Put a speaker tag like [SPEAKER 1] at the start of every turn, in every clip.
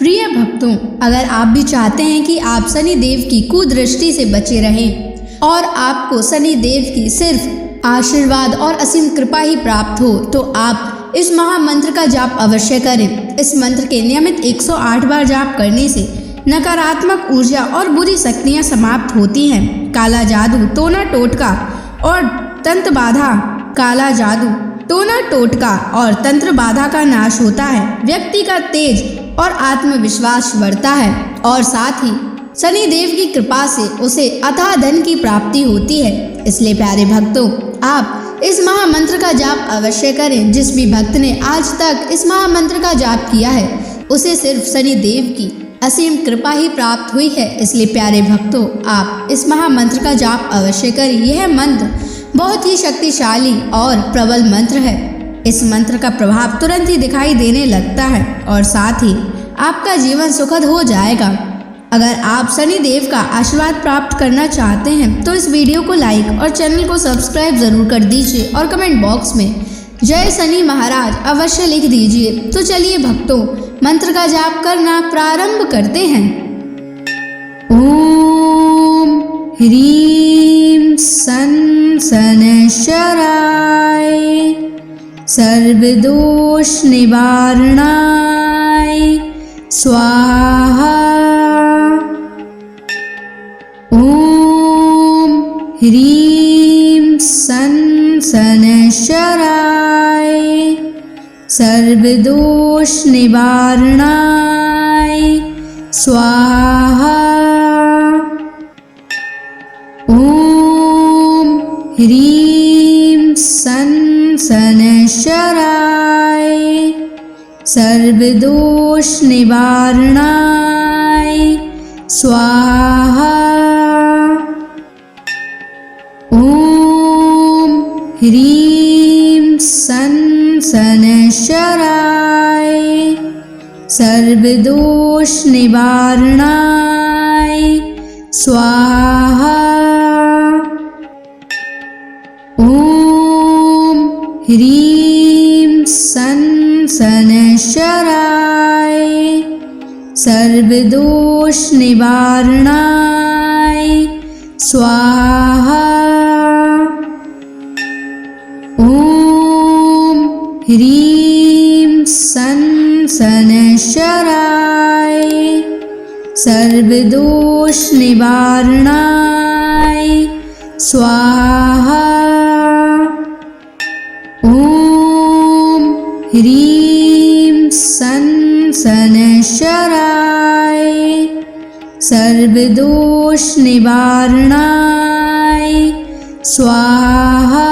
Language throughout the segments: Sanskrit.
[SPEAKER 1] प्रिय भक्तों, अगर आप भी चाहते हैं कि आप शनि देव की कुदृष्टि से बचे रहें और आपको शनि देव की सिर्फ आशीर्वाद और असीम कृपा ही प्राप्त हो, तो आप इस महामंत्र का जाप अवश्य करें। इस मंत्र के नियमित 108 बार जाप करने से नकारात्मक ऊर्जा और बुरी शक्तियां समाप्त होती हैं। काला जादू, टोना टोटका और तंत्र बाधा, काला जादू, टोना टोटका और तंत्र बाधा का नाश होता है। व्यक्ति का तेज और आत्मविश्वास बढ़ता है और साथ ही शनि देव की कृपा से उसे अथाह धन की प्राप्ति होती है। इसलिए प्यारे भक्तों, आप इस महामंत्र का जाप अवश्य करें। जिस भी भक्त ने आज तक इस महामंत्र का जाप किया है, उसे सिर्फ शनि देव की असीम कृपा ही प्राप्त हुई है। इसलिए प्यारे भक्तों, आप इस महामंत्र का जाप अवश्य करें। यह मंत्र बहुत ही शक्तिशाली और प्रबल मंत्र है। इस मंत्र का प्रभाव तुरंत ही दिखाई देने लगता है और साथ ही आपका जीवन सुखद हो जाएगा। अगर आप शनि देव का आशीर्वाद प्राप्त करना चाहते हैं तो इस वीडियो को लाइक और चैनल को सब्सक्राइब जरूर कर दीजिए और कमेंट बॉक्स में जय शनि महाराज अवश्य लिख दीजिए। तो चलिए भक्तों, मंत्र का जाप करना प्रारंभ करते हैं। ओम ह्रीं सन शनैश्चराय सर्वदोष निवारणाय स्वाहा। ओम ह्रीं सन शनैश्चराय सर्वदोष निवारणाय स्वाहा। ओम ह्रीं सन शनैश्चराय सर्वदोष निवारणाय स्वाहा। ओम ह्रीं सन शनैश्चराय सर्वदोष निवारणाय स्वाहा। ओम ह्रीं सन शनैश्चराय सर्वदोष निवारणाय स्वाहा। ओम ह्रीं सन शनैश्चराय सर्वदोष निवारणाय स्वाहा। ओम ह्रीं सन शनैश्चराय सर्वदोष निवारणाय स्वाहा।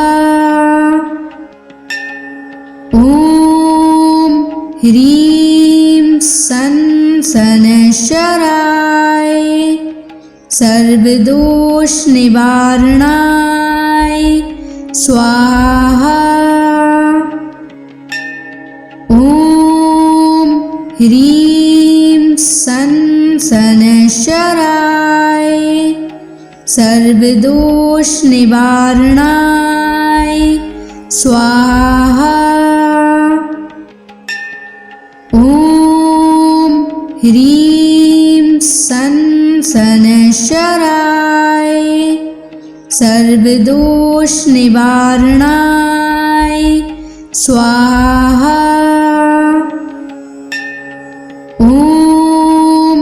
[SPEAKER 1] ओम ह्रीं सन शनैश्चराय सर्वदोष निवारणाय स्वाहा। ओम ह्रीं सन शनैश्चराय सर्वदोष निवारणाय स्वाहा। ओम ह्रीं सन शनैश्चराय सर्वदोष निवारणाय स्वाहा। ओम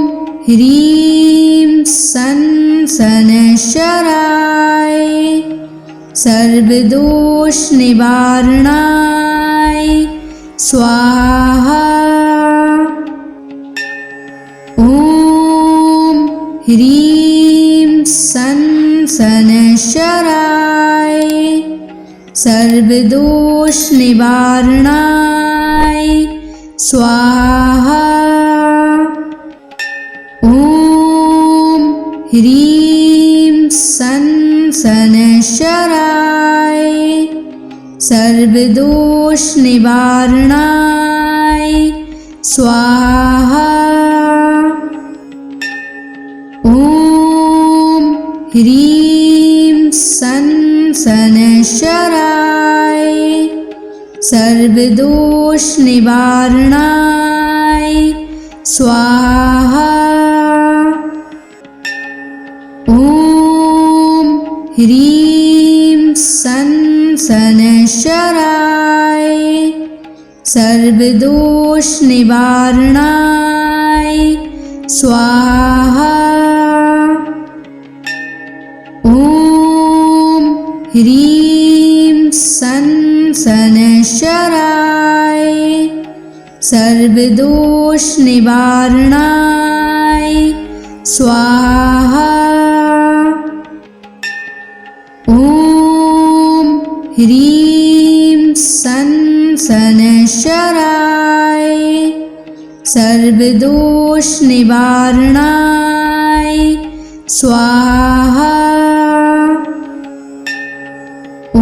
[SPEAKER 1] ह्रीं सन शनैश्चराय सर्वदोष निवारणाय स्वाहा। ओम ह्रीं सन शनैश्चराय सर्वदोष निवारणाय स्वाहा। ओम ह्रीं सन शनैश्चराय सर्वदोष निवारणाय स्वाहा। ओम ह्रीं सन शनैश्चराय सर्वदोष निवारणाय स्वाहा। ॐ ह्रीं सन् शनैश्चराय सर्वदोषनिवारणाय स्वाहा। ॐ ह्रीं सन् शनैश्चराय सर्वदोषनिवारणाय स्वाहा। ॐ ह्रीं सन् शनैश्चराय सर्वदोषनिवारणाय स्वाहा। ॐ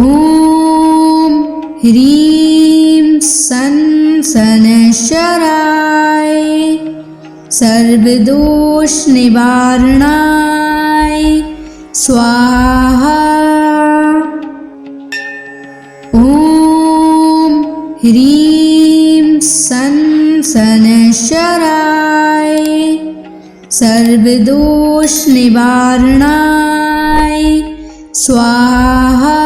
[SPEAKER 1] ह्रीं सन् शनैश्चराय सर्वदोषनिवारणाय स्वाहा। ॐ ह्रीं सन् शनैश्चराय सर्वदोषनिवारणाय स्वाहा।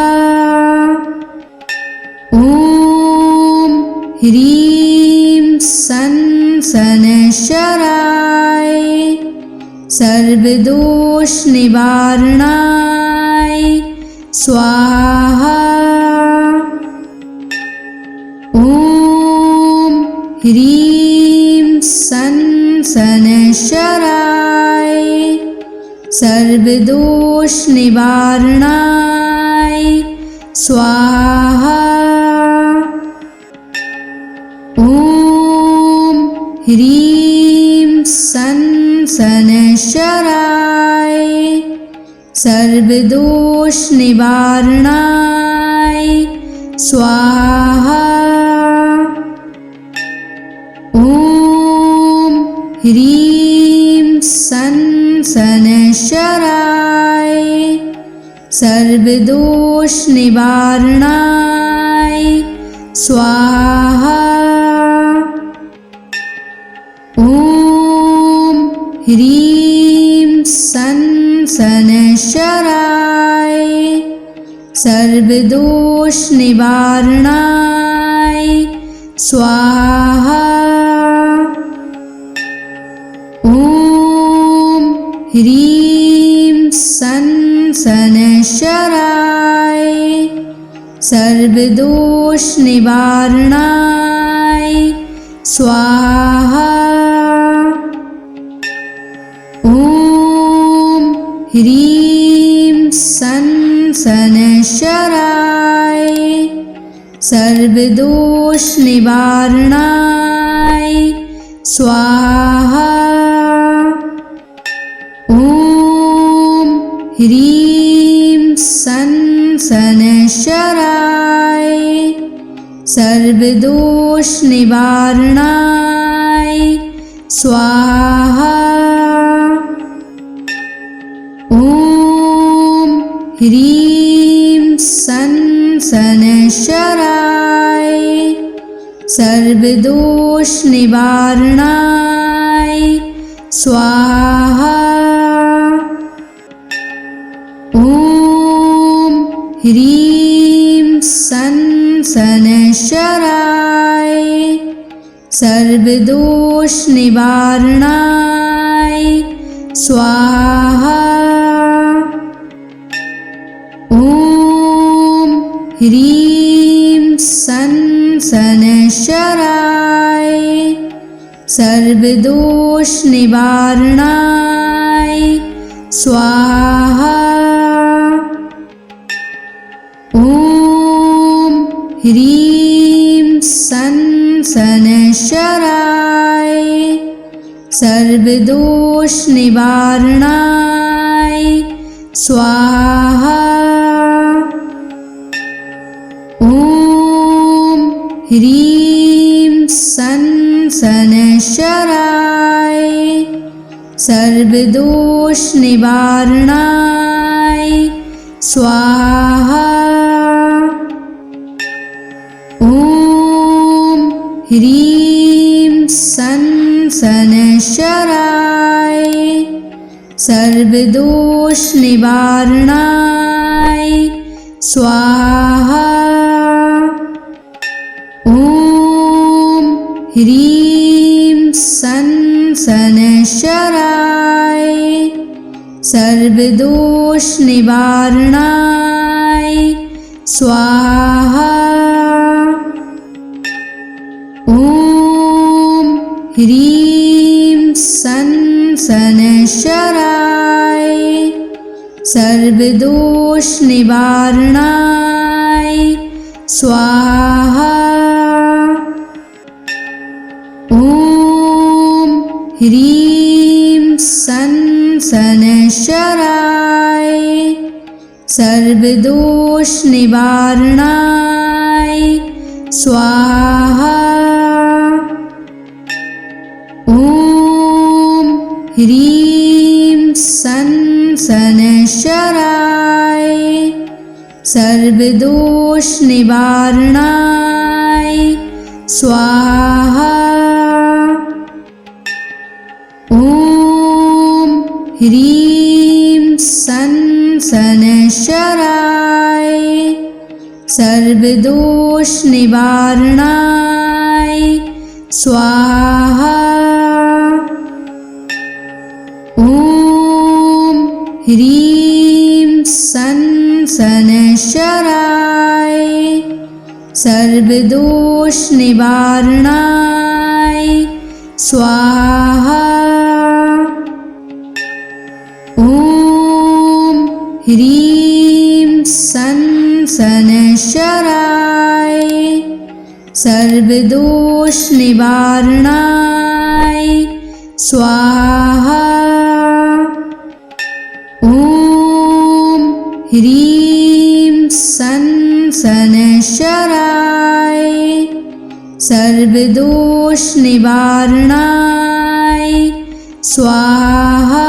[SPEAKER 1] ॐ ह्रीं सन् शनैश्चराय सर्वदोषनिवारणाय स्वाहा। ॐ ह्रीं सन् शनैश्चराय सर्वदोषनिवारणाय स्वाहा। ॐ ह्रीं सन् शनैश्चराय सर्वदोषनिवारणाय स्वाहा। ॐ ह्रीं सन् शनैश्चराय सर्वदोषनिवारणाय स्वाहा। ॐ ह्रीं सन् शनैश्चराय सर्वदोषनिवारणाय स्वाहा। ॐ ह्रीं सन् शनैश्चराय सर्वदोषनिवारणाय स्वाहा। ॐ ह्रीं सन् शनैश्चराय सर्वदोषनिवारणाय स्वाहा। ॐ ह्रीं सन् शनैश्चराय सर्वदोषनिवारणाय स्वाहा। ॐ ह्रीं सन् शनैश्चराय सर्वदोषनिवारणाय स्वाहा। ॐ ह्रीं सन् शनैश्चराय सर्वदोषनिवारणाय स्वाहा। ॐ ह्रीं सन् शनैश्चराय सर्वदोषनिवारणाय स्वाहा। ॐ ह्रीं सन् शनैश्चराय सर्वदोषनिवारणाय स्वाहा। ॐ ह्रीं सन् शनैश्चराय सर्वदोषनिवारणाय स्वाहा। ॐ ह्रीं सन् सनशराय सर्वदोष निवारणाय स्वाहा। ॐ ह्रीं सनशराय सर्वदोष निवारणाय स्वाहा। ॐ ह्रीं सनशराय सर्वदोष निवारणाय स्वाहा। ॐ ह्रीं सनशराय सर्वदोष निवारणाय स्वाहा। ॐ ह्रीं सनशराय सर्वदोष निवारणाय स्वाहा। ॐ ह्रीं सनशराय सर्वदोष निवारणाय स्वाहा। ॐ ह्रीं सनशराय सर्वदोष निवारणाय स्वाहा। ॐ ह्रीं सनशराय सर्वदोष निवारणाय स्वाहा। ॐ ह्रीं सनशराय सर्वदोष निवारणाय स्वाहा।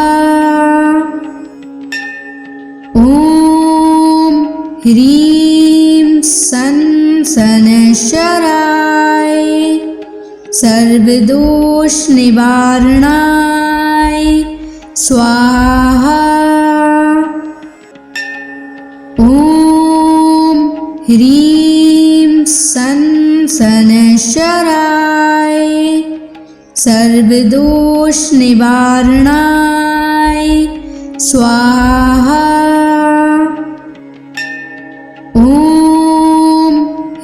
[SPEAKER 1] ॐ ह्रीं सनशराय सर्वदोष निवारणाय स्वाहा। ॐ ह्रीं सनशराय सर्वदोष निवारणाय स्वाहा। ॐ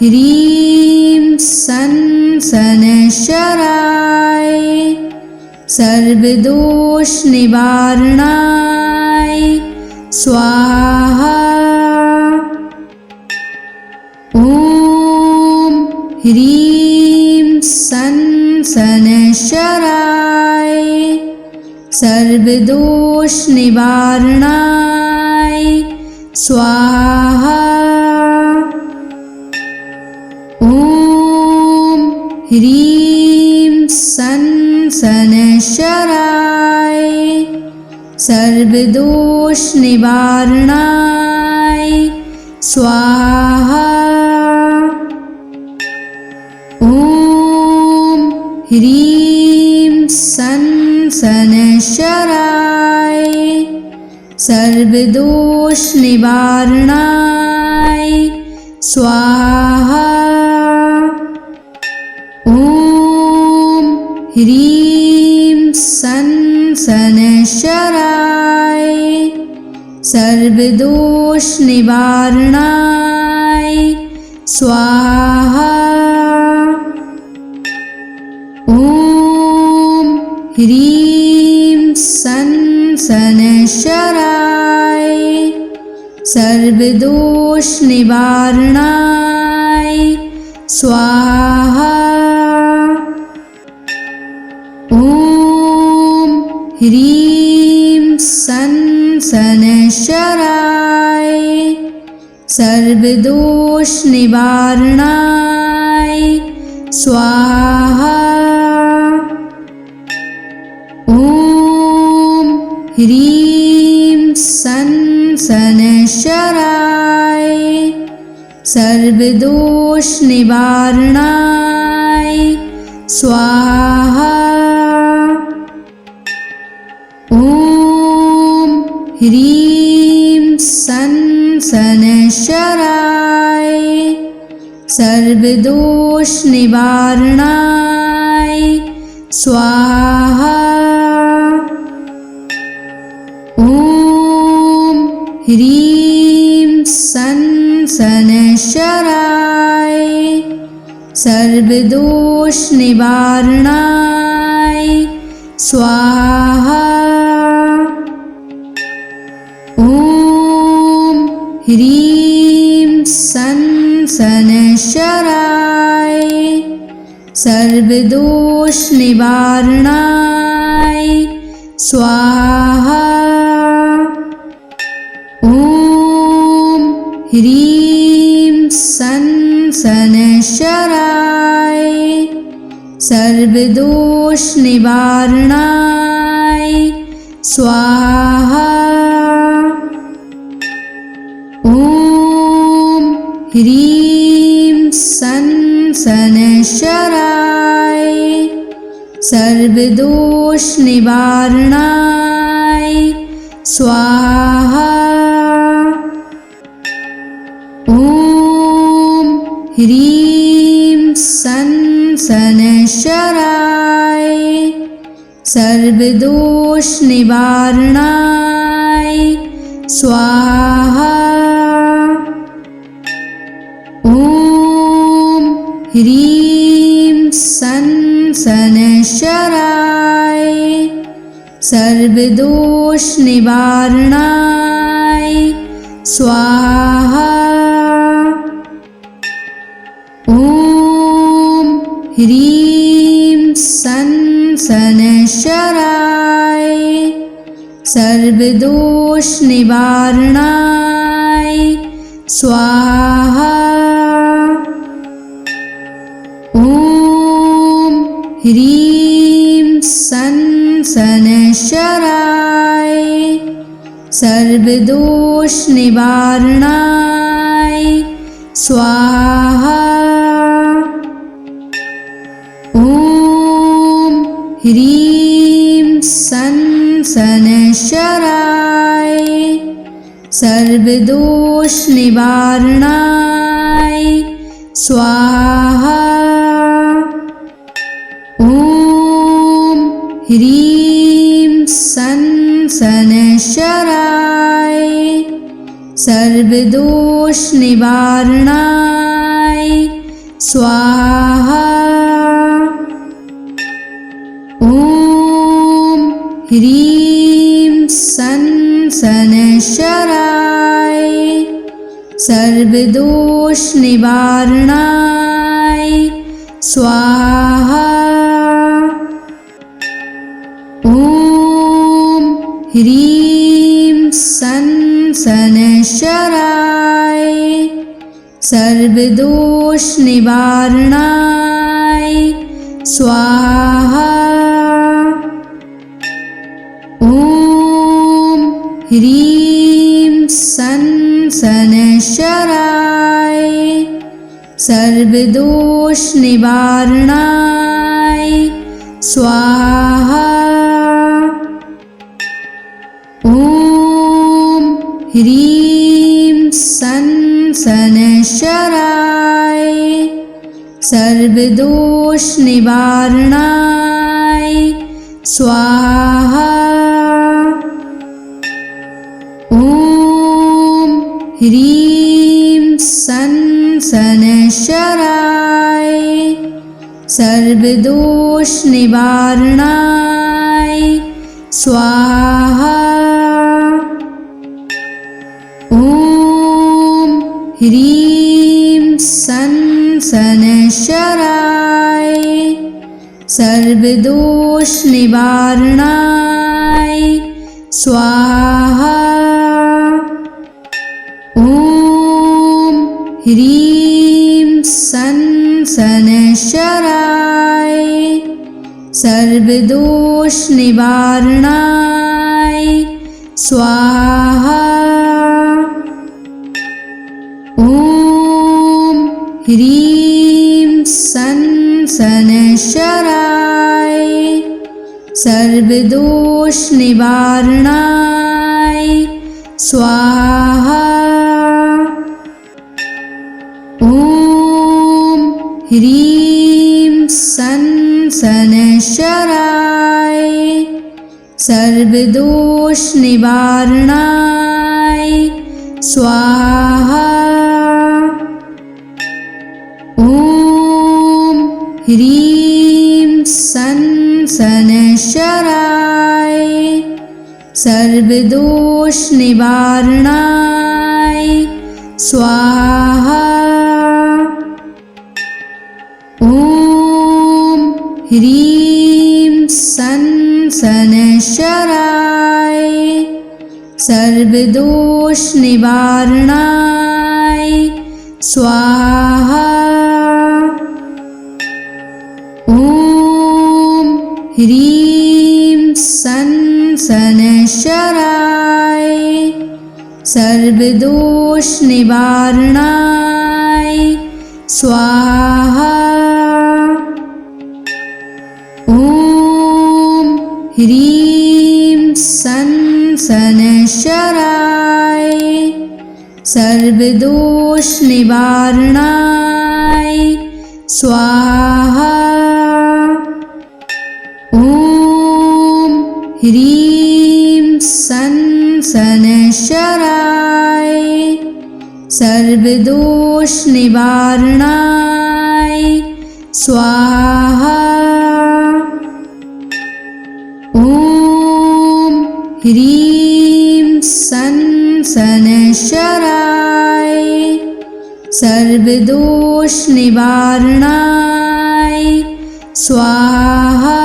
[SPEAKER 1] ह्रीं सनशराय सर्वदोष निवारणाय स्वाहा। ॐ ह्रीं सनशराय सर्वदोष निवारणाय स्वाहा। ॐ ह्रीं सनशराय सर्वदोष निवारणाय स्वाहा। ॐ ह्रीं सनशराय सर्वदोष निवारणाय स्वाहा। ॐ ह्रीं सनशराय सर्वदोष निवारणाय स्वाहा। ॐ ह्रीं सनशराय सर्वदोष निवारणाय स्वाहा। ॐ ह्रीं सनशराय सर्वदोष निवारणाय स्वाहा। ॐ ह्रीं सनशराय सर्वदोष निवारणाय स्वाहा। ह्रीं सन शनैश्चराय सर्वदोष निवारणाय स्वाहा। ॐ ह्रीं सन शनैश्चराय सर्वदोष निवारणाय स्वाहा। ॐ ह्रीं सन शनैश्चराय सर्वदोष निवारणाय स्वाहा। ॐ ह्रीं सन शनैश्चराय सर्वदोष निवारणाय स्वाहा। ॐ ह्रीं सन शनैश्चराय सर्वदोष निवारणाय स्वाहा। ॐ ह्रीं सन शनैश्चराय सर्वदोष निवारणाय स्वाहा। ॐ ह्रीं सन शनैश्चराय सर्वदोष निवारणाय स्वाहा। ॐ ह्रीं सन शनैश्चराय सर्वदोष निवारणाय स्वाहा। ॐ ह्रीं सन शनैश्चराय सर्वदोष निवारणाय स्वाहा। ॐ ह्रीं सन शनैश्चराय सर्वदोष निवारणाय स्वाहा। ॐ ह्रीं सन शनैश्चराय सर्वदोष निवारणाय स्वाहा। ॐ ह्रीं सन शनैश्चराय सर्वदोष निवारणाय स्वाहा। ॐ ह्रीं सन शनैश्चराय सर्वदोष निवारणाय स्वाहा। ॐ ह्रीं सन शनैश्चराय सर्वदोष निवारणाय स्वाहा। ॐ ह्रीं सन शनैश्चराय सर्वदोष निवारणाय स्वाहा। ॐ ह्रीं सन शनैश्चराय सर्वदोष निवारणाय स्वाहा। ॐ ह्रीं सन शनैश्चराय सर्वदोष निवारणाय स्वाहा। ॐ ह्रीं सन शनैश्चराय सर्वदोष निवारणाय स्वाहा। ॐ ह्रीं सन शनैश्चराय सर्वदोष निवारणाय स्वाहा। ॐ ह्रीं सं शनैश्चराय सर्वदोष निवारणाय स्वाहा। ॐ ह्रीं सं शनैश्चराय सर्वदोष निवारणाय स्वाहा। ॐ ह्रीं सं शनैश्चराय सर्वदोष निवारणाय स्वाहा। ॐ ह्रीं सं शनैश्चराय सर्वदोष निवारणाय स्वाहा। ॐ ह्रीं सं शनैश्चराय सर्वदोष निवारणाय स्वाहा। ॐ ह्रीं सं शनैश्चराय सर्वदोष निवारणाय स्वाहा। ॐ ह्रीं सं शनैश्चराय सर्वदोष निवारणाय स्वाहा।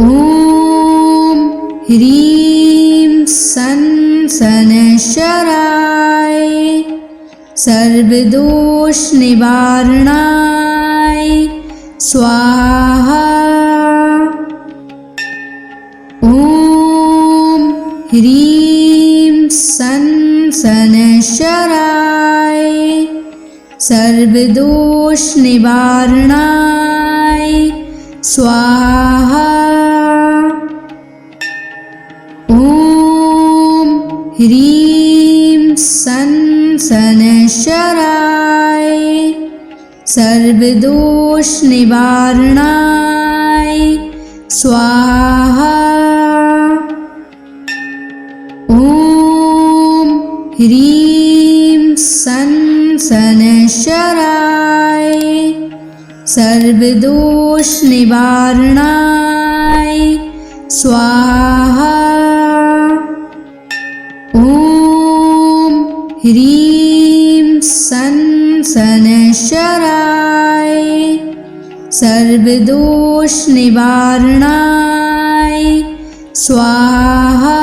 [SPEAKER 1] ॐ ह्रीं सं शनैश्चराय सर्वदोष निवारणाय स्वाहा। ॐ ह्रीं सं शनैश्चराय सर्वदोष निवारणाय स्वाहा। ॐ ह्रीं सं शनैश्चराय सर्वदोष निवारणाय स्वाहा। ॐ ह्रीं सं शनैश्चराय सर्वदोष निवारणाय स्वाहा। ॐ ह्रीं सं शनैश्चराय सर्वदोष निवारणाय स्वाहा।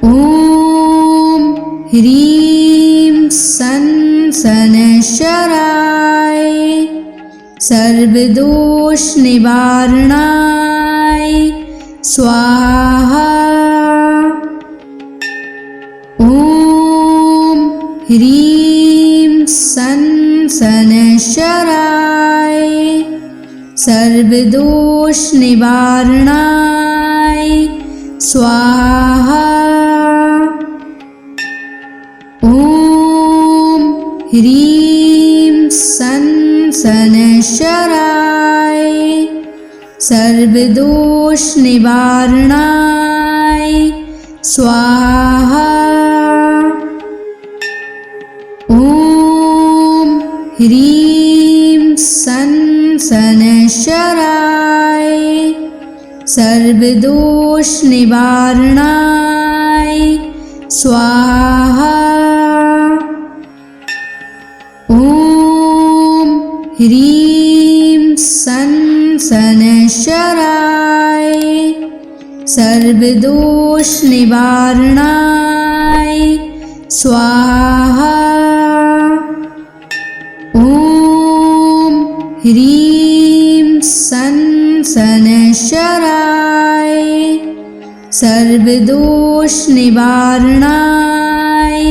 [SPEAKER 1] ॐ ह्रीं सं शनैश्चराय सर्वदोष निवारणाय स्वाहा। ॐ ह्रीं सं शनैश्चराय सर्वदोष निवारणाय स्वाहा। ॐ ह्रीं सं शनैश्चराय सर्वदोष निवारणाय स्वाहा। ॐ ह्रीं सं शनैश्चराय सर्वदोष निवारणाय स्वाहा। ॐ ह्रीं सं शनैश्चराय सर्वदोष निवारणाय स्वाहा। ॐ ह्रीं सं शनैश्चराय सर्वदोष निवारणाय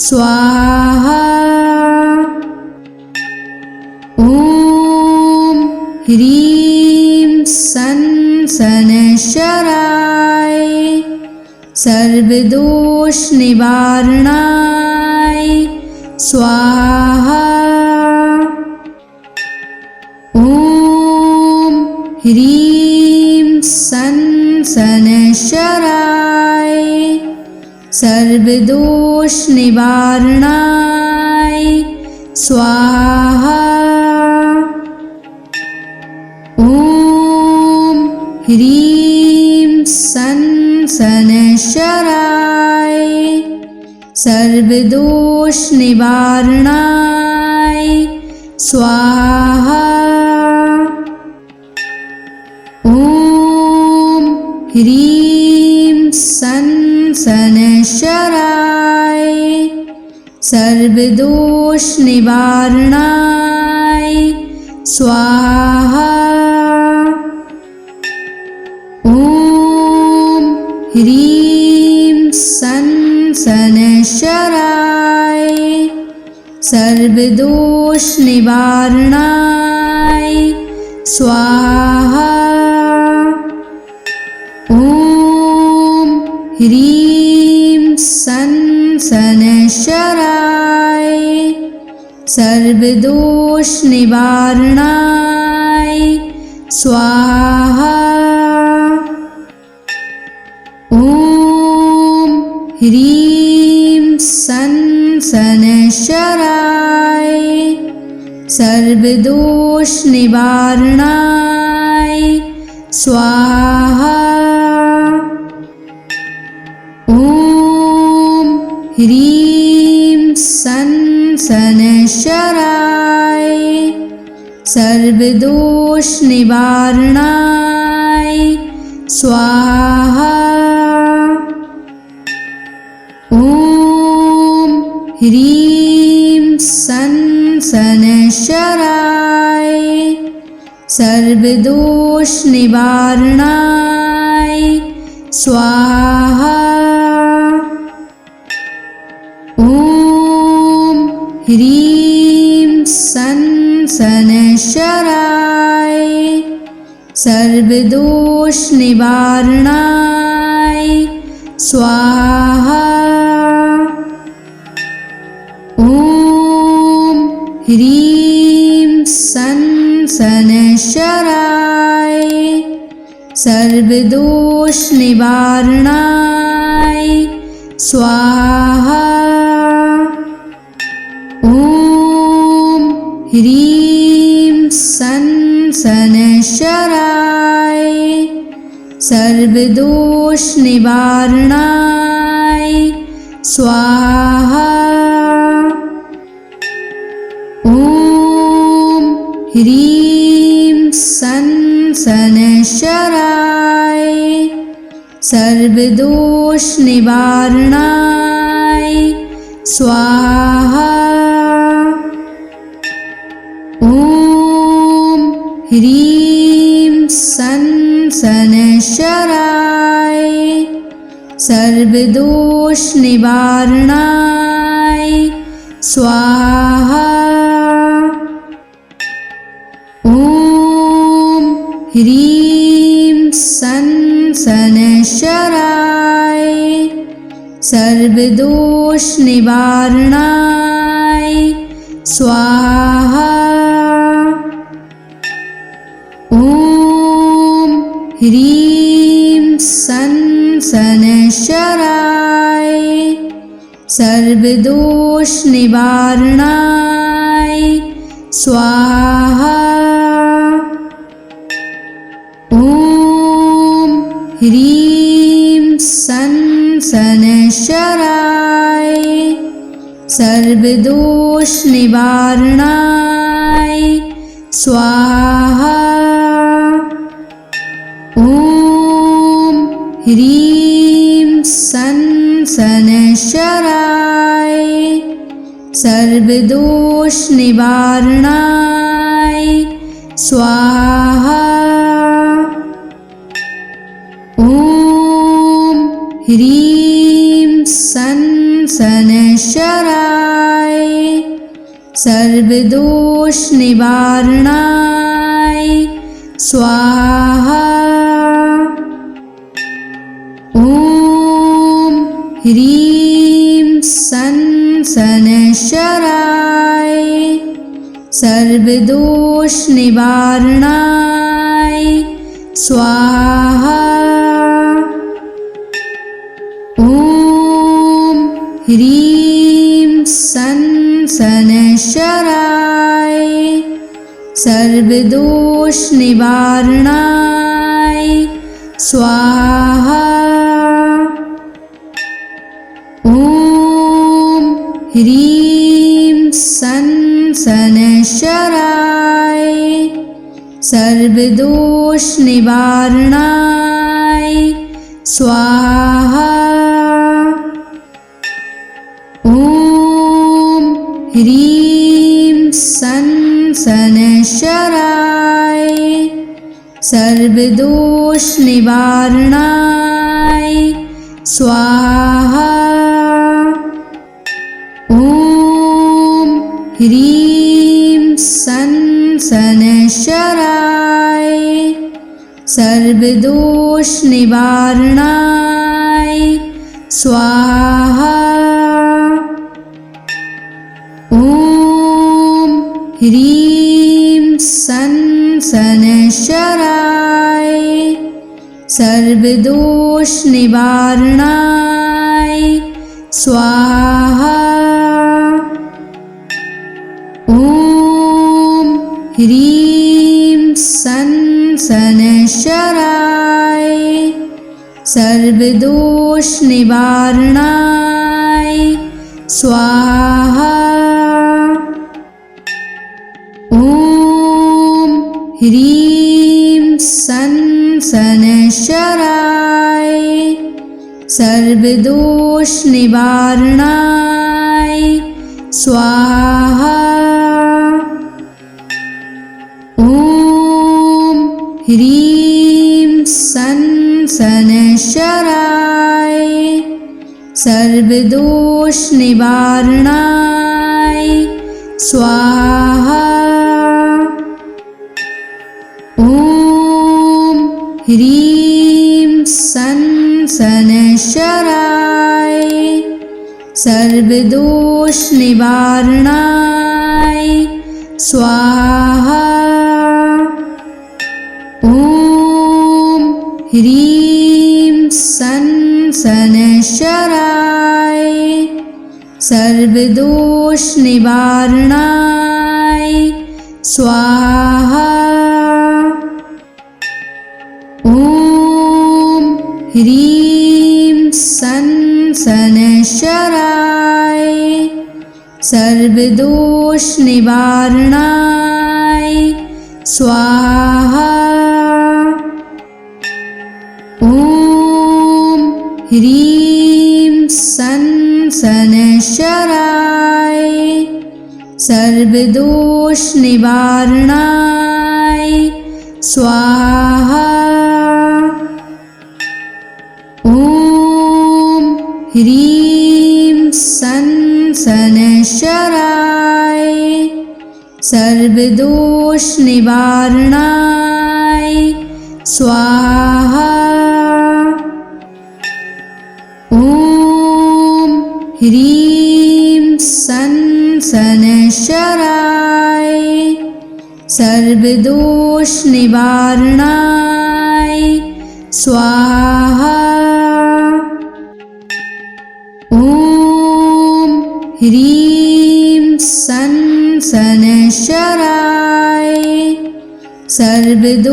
[SPEAKER 1] स्वाहा। ॐ ह्रीं सन शनैश्चराय सर्वदोष निवारणाय स्वाहा। ॐ ह्रीं सन शनैश्चराय सर्वदोष निवारणाय स्वाहा। ॐ ह्रीं सन शनैश्चराय सर्वदोष निवारणाय स्वाहा। ॐ ह्रीं सन शनैश्चराय सर्वदोष निवारणाय स्वाहा। ॐ ह्रीं सन शनैश्चराय सर्वदोष निवारणाय स्वाहा। ॐ ह्रीं सन शनैश्चराय सर्वदोष निवारणाय स्वाहा। ॐ ह्रीं सन शनैश्चराय सर्वदोष निवारणाय स्वाहा। ॐ ह्रीं सन शनैश्चराय सर्वदोष निवारणाय स्वाहा। ॐ ह्रीं सन शनैश्चराय सर्वदोष निवारणाय स्वाहा। ॐ ह्रीं सन शनैश्चराय सर्वदोष निवारणाय स्वाहा। ॐ ह्रीं सन शनैश्चराय सर्वदोष निवारणाय स्वाहा। ॐ ह्रीं सन शनैश्चराय सर्वदोष निवारणाय स्वाहा। ॐ ह्रीं सन शनैश्चराय सर्वदोष निवारणाय स्वाहा। ॐ ह्रीं सन शनैश्चराय सर्वदोष निवारणाय स्वाहा। ॐ ह्रीं सन शनैश्चराय सर्वदोष निवारणाय स्वाहा। ॐ ह्रीं सन शनैश्चराय सर्वदोष निवारणाय स्वाहा। ॐ ह्रीं सन शनैश्चराय सर्वदोष निवारणाय स्वाहा। ॐ ह्रीं सन शनैश्चराय सर्वदोष निवारणाय स्वाहा। ॐ ह्रीं सन शनैश्चराय सर्वदोष निवारणाय स्वाहा। ॐ ह्रीं सन् शनैश्चराय सर्वदोषनिवारणाय स्वाहा। ॐ ह्रीं सन् शनैश्चराय सर्वदोषनिवारणाय स्वाहा। ॐ ह्रीं सन् शनैश्चराय सर्वदोषनिवारणाय स्वाहा। ॐ ह्रीं सन् शनैश्चराय सर्वदोषनिवारणाय स्वाहा। ॐ ह्रीं सन् शनैश्चराय सर्वदोषनिवारणाय स्वाहा। ॐ ह्रीं सन् शनैश्चराय सर्वदोषनिवारणाय स्वाहा। ॐ ह्रीं सन् शनैश्चराय सर्वदोषनिवारणाय स्वाहा। ॐ ह्रीं सन् शनैश्चराय सर्वदोषनिवारणाय स्वाहा। ॐ ह्रीं सन् शनैश्चराय सर्वदोषनिवारणाय स्वाहा। ॐ ह्रीं सन् शनैश्चराय सर्वदोषनिवारणाय स्वाहा। ॐ ह्रीं सन् शनैश्चराय सर्वदोषनिवारणाय स्वाहा। ॐ ह्रीं सन् शनैश्चराय सर्वदोषनिवारणाय स्वाहा। ॐ ह्रीं सन् शनैश्चराय सर्वदोषनिवारणाय स्वाहा। ॐ ह्रीं सन् शनैश्चराय सर्वदोषनिवारणाय स्वाहा। ॐ ह्रीं सन् शनैश्चराय सर्वदोषनिवारणाय स्वाहा। ॐ ह्रीं सन् शनैश्चराय सर्वदोषनिवारणाय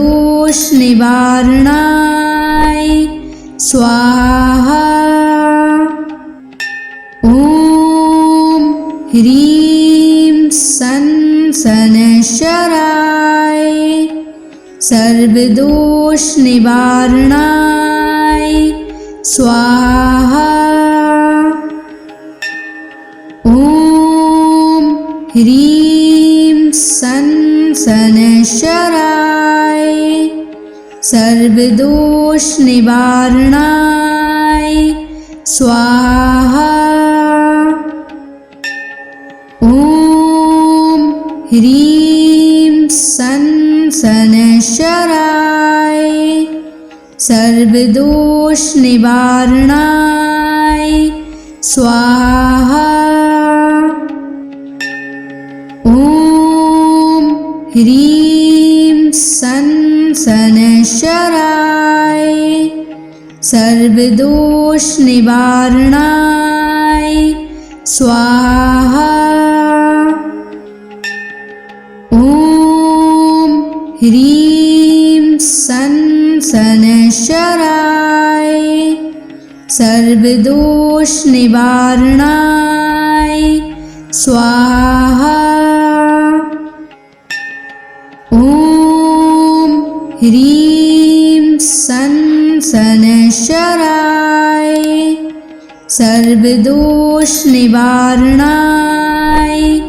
[SPEAKER 1] स्वाहा। ॐ ह्रीं सन् शनैश्चराय सर्वदोषनिवारणाय स्वाहा। ॐ ह्रीं सन् शनैश्चराय सर्वदोषनिवारणाय स्वाहा। ॐ ह्रीं सन् शनाय सर्वदोष निवारणाय स्वाहा। ओम ह्रीं शनाय सर्वदोष निवारणाय स्वाहा। ओम ह्रीं शनाय सर्वदोष निवारणाय स्वाहा। ओम ह्रीं शनाय सर्वदोष निवारणाय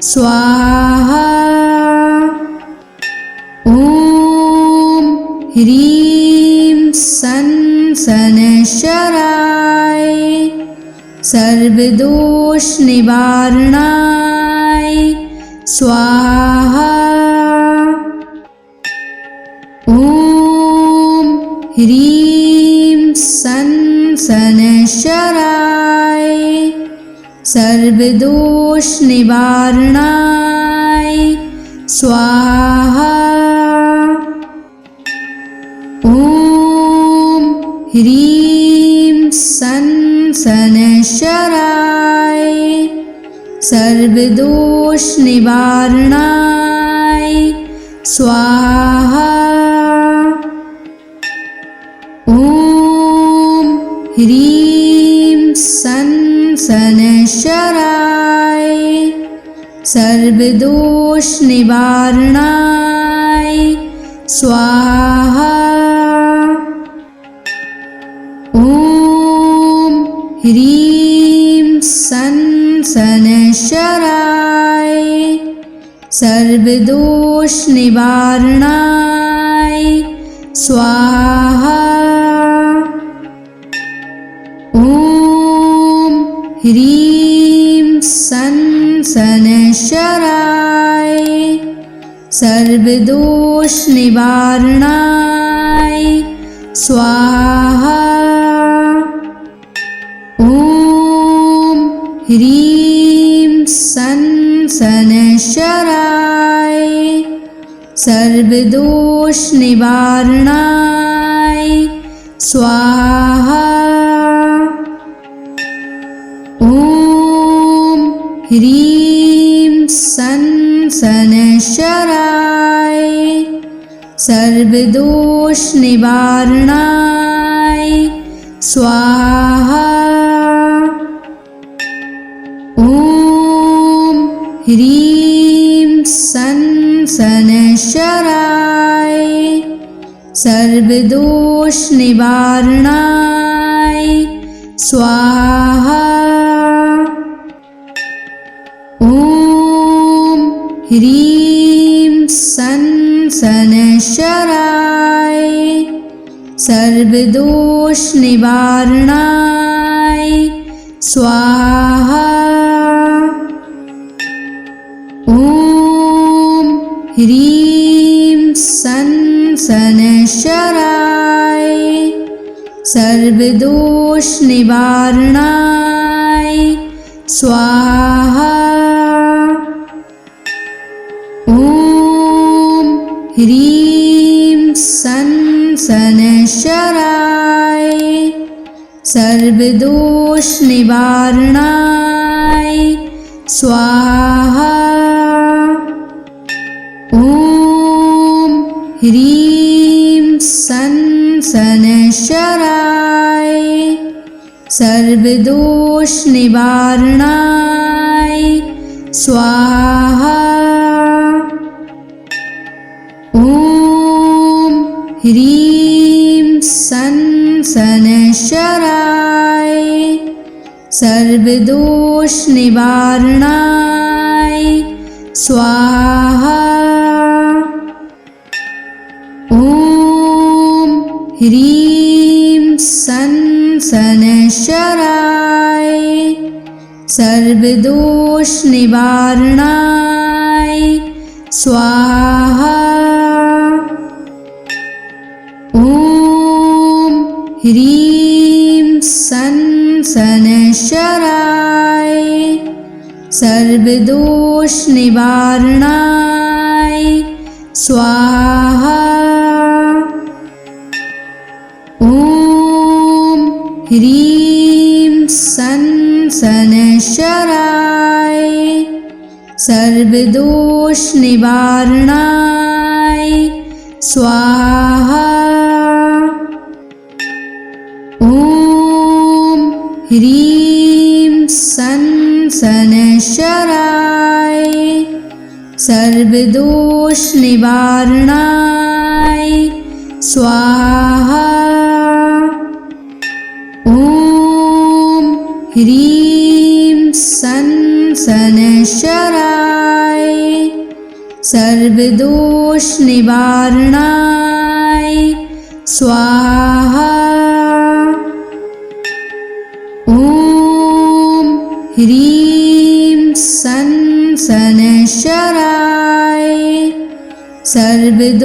[SPEAKER 1] स्वाहा। ओम ह्रीं शनाय सर्वदोष निवारणाय स्वाहा। ओम ह्रीं शनाय सर्वदोष निवारणाय स्वाहा। ओम ह्रीं शनाय सर्वदोष निवारणाय स्वाहा। ओम ह्रीं शनाय सर्वदोष निवारणाय स्वाहा। ओम ह्रीं शनाय सर्वदोष निवारणाय स्वाहा। ओम ह्रीं शनाय सर्वदोष निवारणाय स्वाहा। ओम ह्रीं शनाय सर्वदोष निवारणाय स्वाहा। ओम ह्रीं शनाय सर्वदोष निवारणाय स्वाहा। ओम ह्रीं शनाय सर्वदोष निवारणाय स्वाहा। ओम ह्रीं शनाय सर्वदोष निवारणाय स्वाहा। ओम ह्रीं शनाय सर्वदोष निवारणाय स्वाहा। ओम ह्रीं शनाय सर्वदोष निवारणाय स्वाहा। ओम ह्रीं शनाय सर्वदोष निवारणाय स्वाहा। ओम ह्रीं शनाय सर्वदोष निवारणाय स्वाहा। ओम ह्रीं शनाय सर्वदोष निवारणाय स्वाहा। ॐ ह्रीं सन् शनैश्चराय सर्वदोषनिवारणाय स्वाहा। ॐ ह्रीं सन् शनैश्चराय सर्वदोषनिवारणाय स्वाहा। ॐ ह्रीं सन् शनैश्चराय सर्वदोषनिवारणाय स्वाहा। ॐ ह्रीं सन् शनैश्चराय सर्वदोषनिवारणाय स्वाहा। ॐ ह्रीं सन् शनैश्चराय सर्वदोषनिवारणाय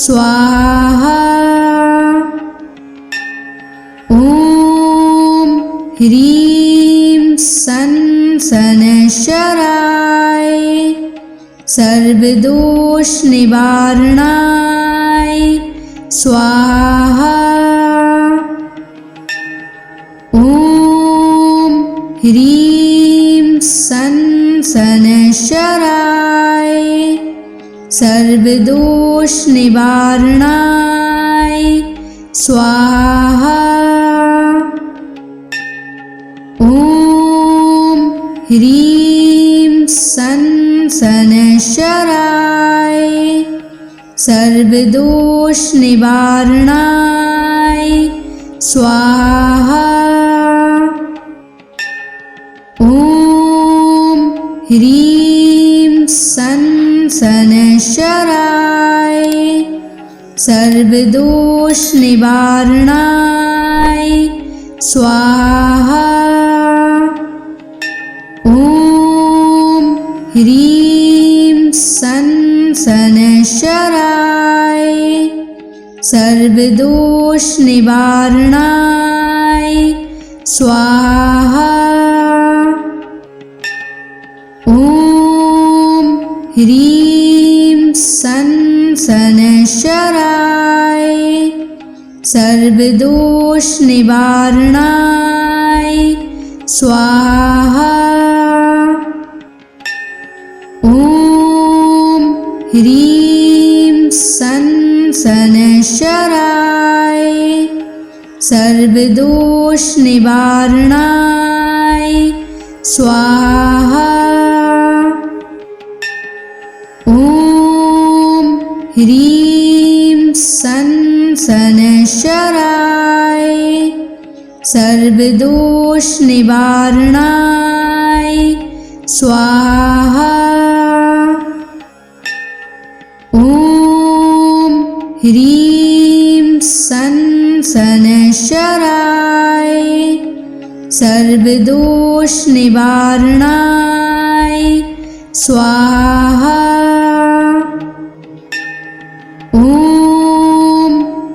[SPEAKER 1] स्वाहा। ॐ ह्रीं सन् शनैश्चराय सर्वदोषनिवारणाय स्वाहा। ॐ ह्रीं सन् शनैश्चराय सर्वदोषनिवारणाय स्वाहा। ॐ ह्रीं सन् शनैश्चराय सर्वदोषनिवारणाय स्वाहा। ॐ ह्रीं सन् शनैश्चराय सर्वदोषनिवारणाय स्वाहा। ॐ ह्रीं सन् शनैश्चराय सर्वदोषनिवारणाय स्वाहा। ॐ ह्रीं सन् शनैश्चराय सर्वदोषनिवारणाय स्वाहा। ॐ ह्रीं सन् शनैश्चराय सर्वदोषनिवारणाय स्वाहा। ॐ ह्रीं सन् शनैश्चराय सर्वदोषनिवारणाय स्वाहा। ॐ ह्रीं सन् शनैश्चराय सर्वदोषनिवारणाय स्वाहा। ॐ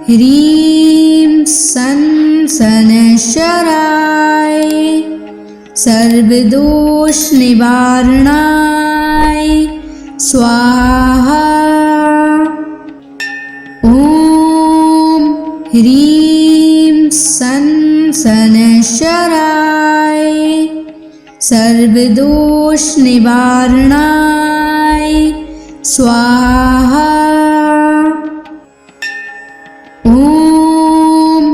[SPEAKER 1] ह्रीं सन् शनैश्चराय सर्वदोषनिवारणाय स्वाहा। ॐ ह्रीं सन् शनैश्चराय सर्वदोषनिवारणाय स्वाहा। ॐ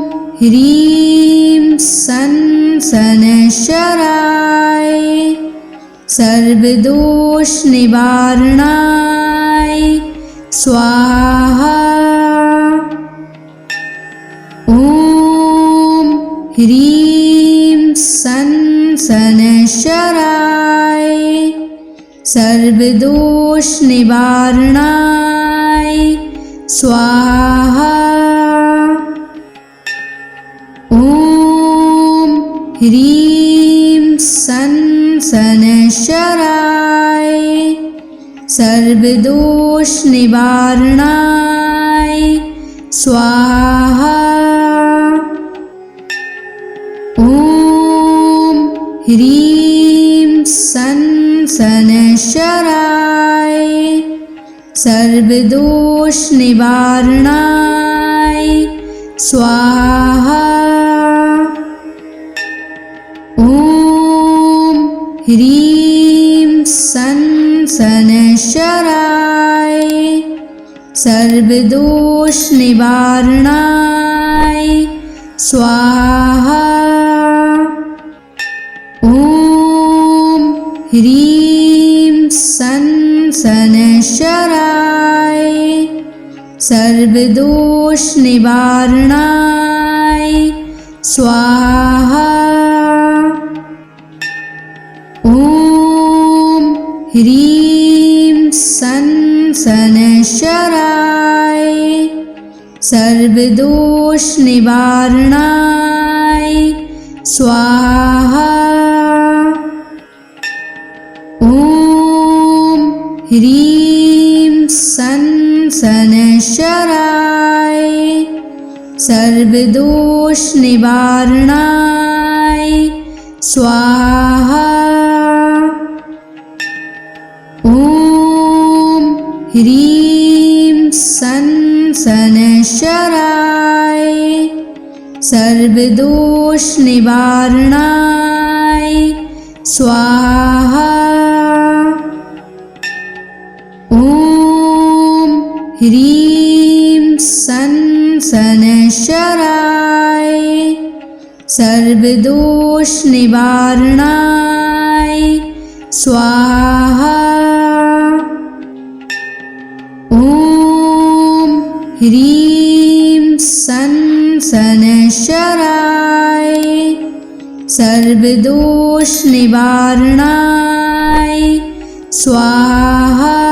[SPEAKER 1] ह्रीं सन् शनैश्चराय सर्वदोषनिवारणाय स्वाहा। ॐ ह्रीं सन् शनैश्चराय सर्वदोषनिवारणाय स्वाहा। ॐ ह्रीं सन् सनशराय सर्वदोष निवारणाय स्वाहा। ॐ ह्रीं सनशराय सर्वदोष निवारणाय स्वाहा। ॐ ह्रीं सनशराय सर्वदोष निवारणाय स्वाहा। ॐ ह्रीं सनशराय सर्वदोष निवारणाय स्वाहा। ॐ ह्रीं सनशराय सर्वदोष निवारणाय स्वाहा। ॐ ह्रीं सनशराय सर्वदोष निवारणाय स्वाहा। ॐ ह्रीं सनशराय सर्वदोष निवारणाय स्वाहा। ॐ ह्रीं सनशराय सर्वदोष निवारणाय स्वाहा। ॐ ह्रीं सनशराय सर्वदोष निवारणाय स्वाहा।